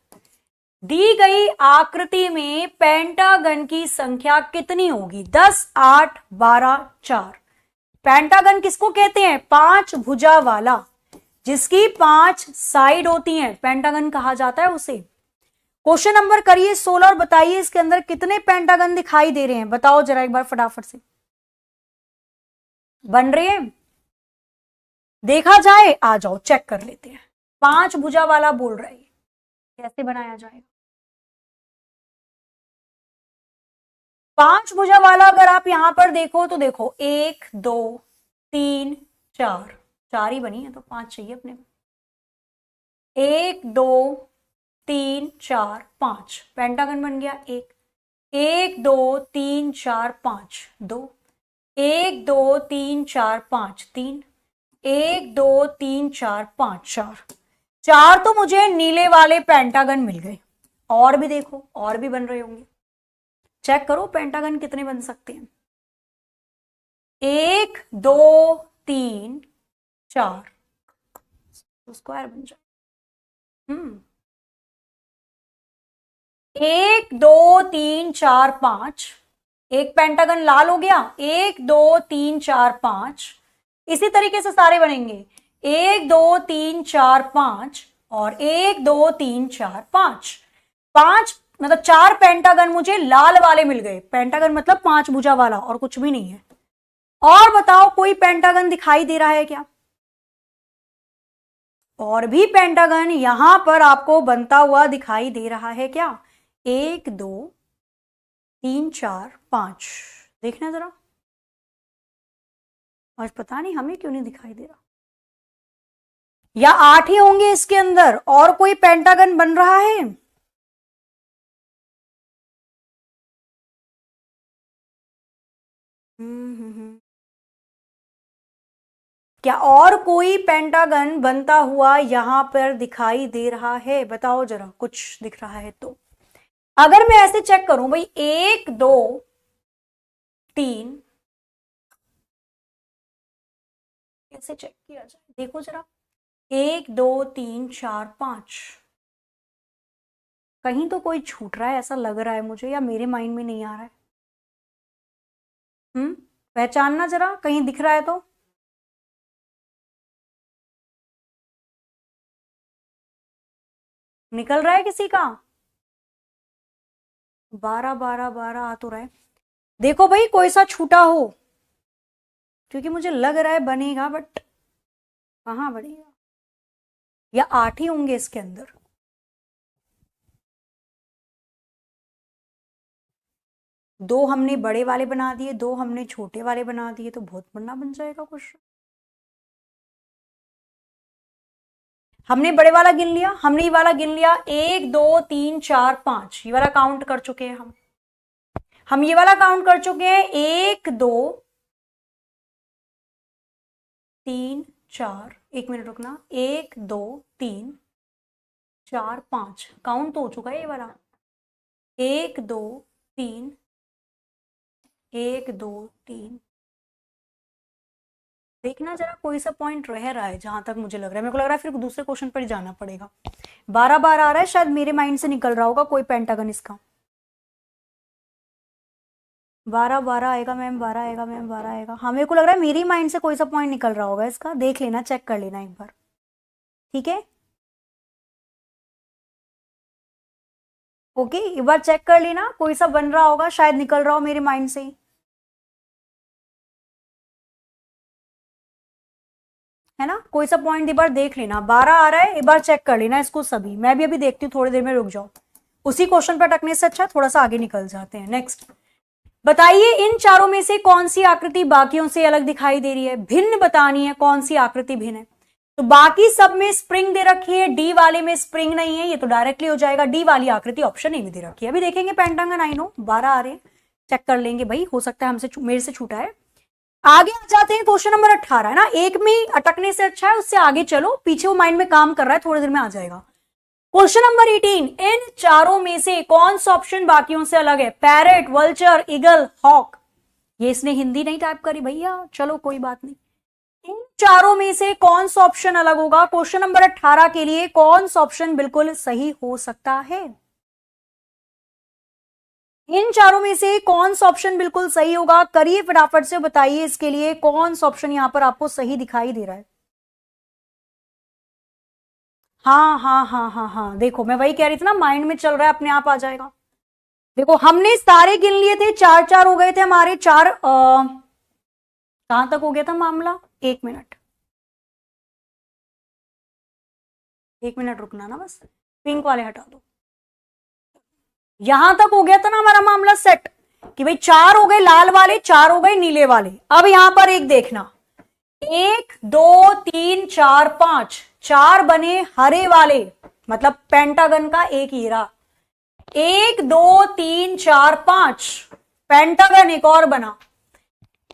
दी गई आकृति में पेंटागन की संख्या कितनी होगी, 10, 8, 12, 4। पेंटागन किसको कहते हैं, 5 भुजा वाला, जिसकी 5 साइड होती हैं, पेंटागन कहा जाता है उसे। क्वेश्चन नंबर करिए 16 और बताइए इसके अंदर कितने पेंटागन दिखाई दे रहे हैं, बताओ जरा एक बार फटाफट से। बन रहे हैं, देखा जाए, आ जाओ चेक कर लेते हैं। 5 भुजा वाला बोल रहा है, कैसे बनाया जाएगा 5 भुजा वाला। अगर आप यहां पर देखो तो देखो 1 2 3 4, 4 ही बनी है तो 5 चाहिए अपने को। 1 2 3 4 5, पेंटागन बन गया। 1 2 3 4 5, 2, 1 2 3 4 5, 3, 1 2 3 4 5, 4, 4 तो मुझे नीले वाले पेंटागन मिल गए। और भी देखो, और भी बन रहे होंगे, चेक करो पेंटागन कितने बन सकते हैं। 1 2 3 4, स्क्वायर बन जाए। 1 2 3 4 5, एक पेंटागन लाल हो गया। 1 2 3 4 5, इसी तरीके से सारे बनेंगे, 1 2 3 4 5 और 1 2 3 4 5, 5 मतलब 4 पेंटागन मुझे लाल वाले मिल गए। पेंटागन मतलब 5 भुजा वाला और कुछ भी नहीं है। और बताओ कोई पेंटागन दिखाई दे रहा है क्या? और भी पेंटागन यहां पर आपको बनता हुआ दिखाई दे रहा है क्या? 1 2 3 4 5, देखना जरा। आज पता नहीं हमें क्यों नहीं दिखाई दे रहा, या 8 ही होंगे इसके अंदर, और कोई पेंटागन बन रहा है? क्या और कोई पेंटागन बनता हुआ यहां पर दिखाई दे रहा है? बताओ जरा, कुछ दिख रहा है तो। अगर मैं ऐसे चेक करूं भाई, 1 2 3, कैसे चेक किया जाए, देखो जरा। 1 2 3 4 5, कहीं तो कोई छूट रहा है ऐसा लग रहा है मुझे, या मेरे माइंड में नहीं आ रहा है। पहचानना जरा, कहीं दिख रहा है तो। निकल रहा है किसी का? 12 12 12 आ तो रहा है। देखो भाई कोई सा छूटा हो, क्योंकि मुझे लग रहा है बनेगा, बट कहाँ बनेगा? या 8 ही होंगे इसके अंदर। दो हमने बड़े वाले बना दिए, दो हमने छोटे वाले बना दिए, तो बहुत बड़ा बन जाएगा क्वेश्चन। हमने बड़े वाला गिन लिया, हमने ये वाला गिन लिया, 1 2 3 4 5, ये वाला काउंट कर चुके हैं हम ये वाला काउंट कर चुके हैं। 1 2 3 4, 1 मिनट रुकना, 1 2 3 4 5 काउंट तो हो चुका है ये वाला। 1 2 3 1 2 3, देखना जरा कोई सा पॉइंट रह रहा है, जहां तक मुझे लग रहा है। मेरे को लग रहा है फिर दूसरे क्वेश्चन पर ही जाना पड़ेगा। 12 12 आ रहा है, शायद मेरे माइंड से निकल रहा होगा कोई पेंटागन इसका। 12 12 आएगा मैम, 12 आएगा मैम, 12 आएगा। हाँ मेरे को लग रहा है मेरी माइंड से कोई सा पॉइंट निकल रहा होगा इसका, देख लेना, चेक कर लेना एक बार, ठीक है? ओके, एक बार चेक कर लेना, कोई सा बन रहा होगा, शायद निकल रहा हो मेरे माइंड से ही, है ना? कोई सा पॉइंट एक बार देख लेना। 12 आ रहा है, एक बार चेक कर लेना इसको सभी। मैं भी अभी देखती हूँ, थोड़ी देर में रुक जाओ, उसी क्वेश्चन पर अटकने से अच्छा थोड़ा सा आगे निकल जाते हैं। नेक्स्ट बताइए, इन चारों में से कौन सी आकृति बाकियों से अलग दिखाई दे रही है? भिन्न बतानी है, कौन सी आकृति भिन्न है। तो बाकी सब में स्प्रिंग दे रखी है, डी वाले में स्प्रिंग नहीं है, ये तो डायरेक्टली हो जाएगा। डी वाली आकृति ऑप्शन ए में दे रखी है। अभी देखेंगे पेंटागन, आई नो 12 आ रहे हैं, चेक कर लेंगे भाई, हो सकता है हमसे मेरे से छूटा है। आगे आ जाते हैं, क्वेश्चन नंबर 18 है ना, एक में अटकने से अच्छा है उससे आगे चलो, पीछे वो माइंड में काम कर रहा है, थोड़ी देर में आ जाएगा। क्वेश्चन नंबर 18, इन चारों में से कौन सा ऑप्शन बाकियों से अलग है? Parrot, vulture, eagle, hawk. ये इसने हिंदी नहीं टाइप करी भैया, चलो कोई बात नहीं। इन चारों में से कौन सा ऑप्शन अलग होगा? क्वेश्चन नंबर 18 के लिए कौन सा ऑप्शन बिल्कुल सही हो सकता है? इन चारों में से कौन सा ऑप्शन बिल्कुल सही होगा? करिए फटाफट से, बताइए इसके लिए कौन सा ऑप्शन यहां पर आपको सही दिखाई दे रहा है। हाँ हाँ हाँ हाँ हाँ, देखो मैं वही कह रही थी ना, माइंड में चल रहा है, अपने आप आ जाएगा। देखो हमने सारे गिन लिए थे, 4 4 हो गए थे हमारे, चार कहां तक हो गया था मामला? 1 मिनट, 1 मिनट रुकना ना, बस पिंक वाले हटा दो। यहां तक हो गया था ना हमारा मामला सेट, कि भाई 4 हो गए लाल वाले, 4 हो गए नीले वाले। अब यहां पर एक देखना, 1 2 3 4 5, 4 बने हरे वाले, मतलब पेंटागन का एक हीरा। 1 2 3 4 5, पेंटागन एक और बना।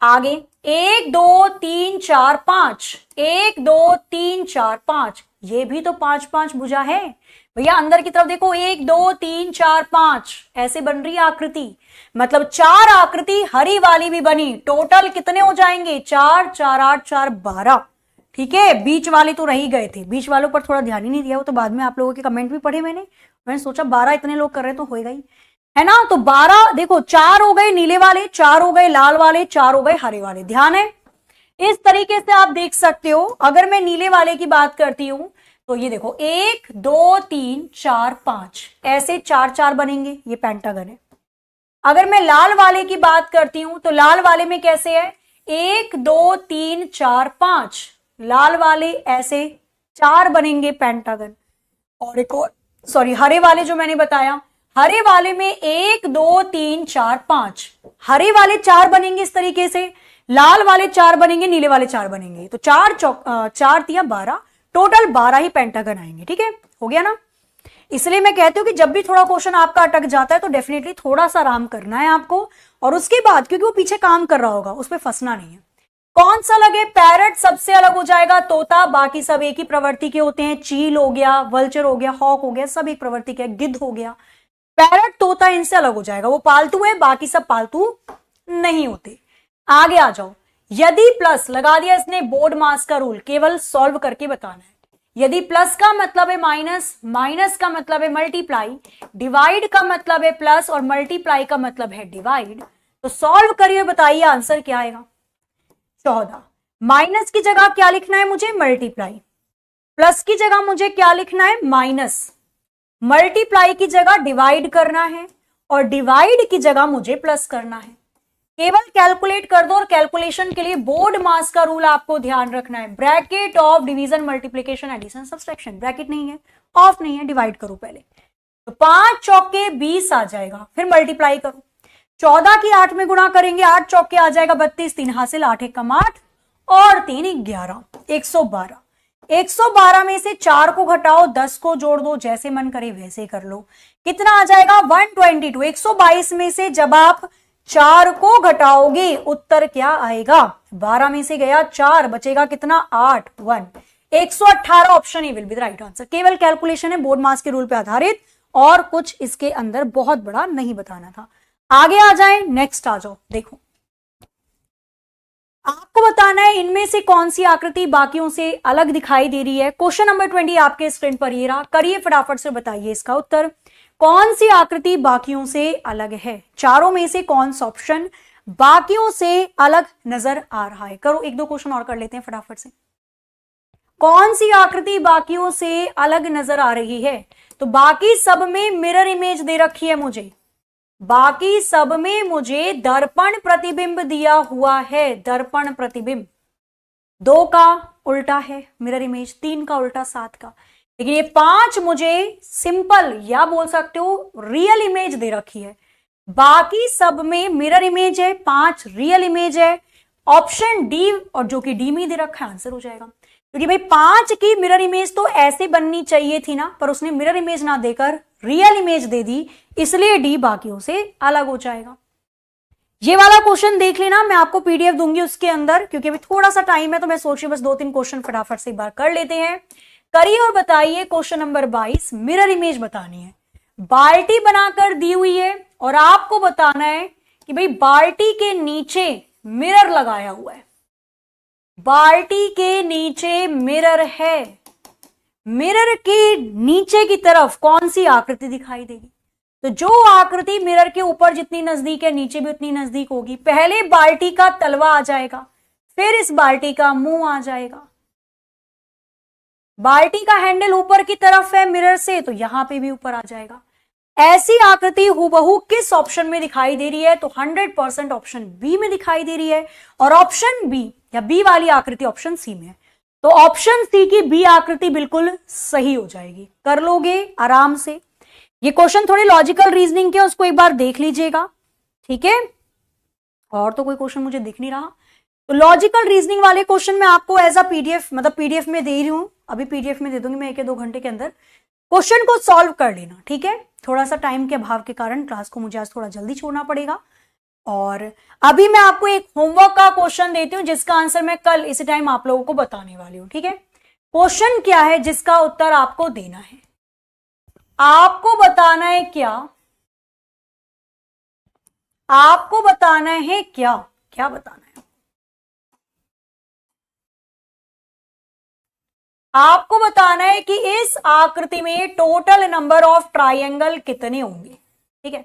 आगे 1 2 3 4 5, 1 2 3 4 5, ये भी तो 5 5 भुजा है भैया। अंदर की तरफ देखो, 1 2 3 4 5, ऐसे बन रही आकृति, मतलब 4 आकृति हरी वाली भी बनी। टोटल कितने हो जाएंगे? 4 4 8 4 12, ठीक है। बीच वाले तो रह ही गए थे, बीच वालों पर थोड़ा ध्यान ही नहीं दिया, वो तो बाद में आप लोगों के कमेंट भी पढ़े मैंने सोचा 12 इतने लोग कर रहे हैं तो होएगा ही, है ना। तो 12 देखो, 4 हो गए नीले वाले, 4 हो गए लाल वाले, 4 हो गए हरे वाले, ध्यान है। इस तरीके से आप देख सकते हो। अगर मैं नीले वाले की बात करती हूं तो ये देखो 1 2 3 4 5 ऐसे 4 4 बनेंगे, ये पेंटागन है। अगर मैं लाल वाले की बात करती हूं तो लाल वाले में कैसे है 1 2 3 4 5, लाल वाले ऐसे 4 बनेंगे पेंटागन। और एक और सॉरी हरे वाले जो मैंने बताया, हरे वाले में 1 2 3 4 5, हरे वाले 4 बनेंगे इस तरीके से, लाल वाले 4 बनेंगे, नीले वाले 4 बनेंगे। तो 4 तिया 12, टोटल 12 ही पेंटागन आएंगे। ठीक है, हो गया ना। इसलिए मैं कहती हूं कि जब भी थोड़ा क्वेश्चन आपका अटक जाता है तो डेफिनेटली थोड़ा सा आराम करना है आपको, और उसके बाद क्योंकि वो पीछे काम कर रहा होगा उस पर फंसना नहीं है। कौन सा लगे, पैरट सबसे अलग हो जाएगा, तोता, बाकी सब एक ही प्रवृत्ति के होते हैं। चील हो गया, वल्चर हो गया, हॉक हो गया, सब एक प्रवृत्ति के, गिद्ध हो गया, पैरट तोता इनसे अलग हो जाएगा, वो पालतू है, बाकी सब पालतू नहीं होते। आगे आ जाओ। यदि प्लस लगा दिया इसने, बोर्ड मास का रूल, केवल सॉल्व करके बताना है। यदि प्लस का मतलब है माइनस, माइनस का मतलब है मल्टीप्लाई, डिवाइड का मतलब है प्लस और मल्टीप्लाई का मतलब है डिवाइड, तो सॉल्व करिए, बताइए आंसर क्या आएगा। 14। माइनस की जगह क्या लिखना है मुझे, मल्टीप्लाई, प्लस की जगह मुझे क्या लिखना है, माइनस, मल्टीप्लाई की जगह डिवाइड करना है, और डिवाइड की जगह मुझे प्लस करना है। केवल कैलकुलेट कर दो, और कैलकुलेशन के लिए बोर्ड मास का रूल आपको ध्यान रखना है। Bracket of division, multiplication, addition, subtraction, bracket नहीं है, ऑफ नहीं है, डिवाइड करो पहले। तो 5 चौके 20 आ जाएगा, फिर मल्टीप्लाई करो। 14 की 8 में गुणा करेंगे, 8 चौके आ जाएगा 32, 3 हासिल, 8 एकम 8 और 3 11, 112। 112 में से 4 को घटाओ, 10 को जोड़ दो, जैसे मन करे वैसे कर लो। कितना आ जाएगा 122। 122 में से जब आप 4 को घटाओगे उत्तर क्या आएगा, 12 में से गया 4, बचेगा कितना 8, 1, 118। Option A will be the right answer. केवल कैलकुलेशन है, बोर्ड मास के रूल पे आधारित, और कुछ इसके अंदर बहुत बड़ा नहीं बताना था। आगे आ जाए, नेक्स्ट आ जाओ। देखो आपको बताना है इनमें से कौन सी आकृति बाकियों से अलग दिखाई दे रही है। क्वेश्चन नंबर 20 आपके स्क्रीन पर ये रहा, करिए फटाफट से, बताइए इसका उत्तर। कौन सी आकृति बाकियों से अलग है, चारों में से कौन सा ऑप्शन बाकियों से अलग नजर आ रहा है। करो, एक दो क्वेश्चन और कर लेते हैं फटाफट से। कौन सी आकृति बाकियों से अलग नजर आ रही है, तो बाकी सब में मिरर इमेज दे रखी है मुझे, बाकी सब में मुझे दर्पण प्रतिबिंब दिया हुआ है, दर्पण प्रतिबिंब। 2 का उल्टा है मिरर इमेज, 3 का उल्टा 7 का, लेकिन ये 5 मुझे सिंपल या बोल सकते हो रियल इमेज दे रखी है। बाकी सब में मिरर इमेज है, 5 रियल इमेज है। ऑप्शन डी, और जो कि डी में दे रखा है, आंसर हो जाएगा, क्योंकि भाई 5 की मिरर इमेज तो ऐसे बननी चाहिए थी ना, पर उसने मिरर इमेज ना देकर रियल इमेज दे दी, इसलिए डी बाकियों से अलग हो जाएगा। ये वाला क्वेश्चन देख लेना, मैं आपको पीडीएफ दूंगी उसके अंदर, क्योंकि अभी थोड़ा सा टाइम है, तो मैं सोच रही बस 2-3 क्वेश्चन फटाफट से एक बार कर लेते हैं। करिए और बताइए। क्वेश्चन नंबर 22, मिरर इमेज बतानी है। बाल्टी बनाकर दी हुई है और आपको बताना है कि भाई बाल्टी के नीचे मिरर लगाया हुआ है, बाल्टी के नीचे मिरर है, मिरर के नीचे की तरफ कौन सी आकृति दिखाई देगी, तो जो आकृति मिरर के ऊपर जितनी नजदीक है नीचे भी उतनी नजदीक होगी। पहले बाल्टी का तलवा आ जाएगा, फिर इस बाल्टी का मुंह आ जाएगा। बाल्टी का हैंडल ऊपर की तरफ है मिरर से, तो यहां पे भी ऊपर आ जाएगा। ऐसी आकृति हुबहू किस ऑप्शन में दिखाई दे रही है, तो 100% ऑप्शन बी में दिखाई दे रही है, और ऑप्शन बी या बी वाली आकृति ऑप्शन सी में है, तो ऑप्शन सी की बी आकृति बिल्कुल सही हो जाएगी। कर लोगे आराम से। ये क्वेश्चन थोड़े लॉजिकल रीजनिंग के, उसको एक बार देख लीजिएगा, ठीक है। और तो कोई क्वेश्चन मुझे दिख नहीं रहा, तो लॉजिकल रीजनिंग वाले क्वेश्चन मैं आपको एज अ पीडीएफ, मतलब पीडीएफ में दे रही हूं, अभी पीडीएफ में दे दूंगी मैं 1 या 2 घंटे के अंदर। क्वेश्चन को सॉल्व कर लेना, ठीक है। थोड़ा सा टाइम के अभाव के कारण क्लास को मुझे आज थोड़ा जल्दी छोड़ना पड़ेगा, और अभी मैं आपको एक होमवर्क का क्वेश्चन देती हूं जिसका आंसर मैं कल इसी टाइम आप लोगों को बताने वाली हूं, ठीक है। क्वेश्चन क्या है जिसका उत्तर आपको देना है, आपको बताना है क्या, आपको बताना है क्या, क्या बताना है आपको बताना है कि इस आकृति में टोटल नंबर ऑफ ट्राइंगल कितने होंगे, ठीक है।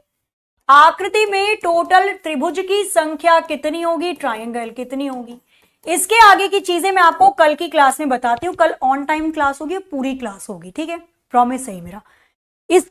आकृति में टोटल त्रिभुज की संख्या कितनी होगी, ट्राइंगल कितनी होगी, इसके आगे की चीजें मैं आपको कल की क्लास में बताती हूँ। कल ऑन टाइम क्लास होगी, पूरी क्लास होगी, ठीक है, प्रॉमिस है मेरा। इस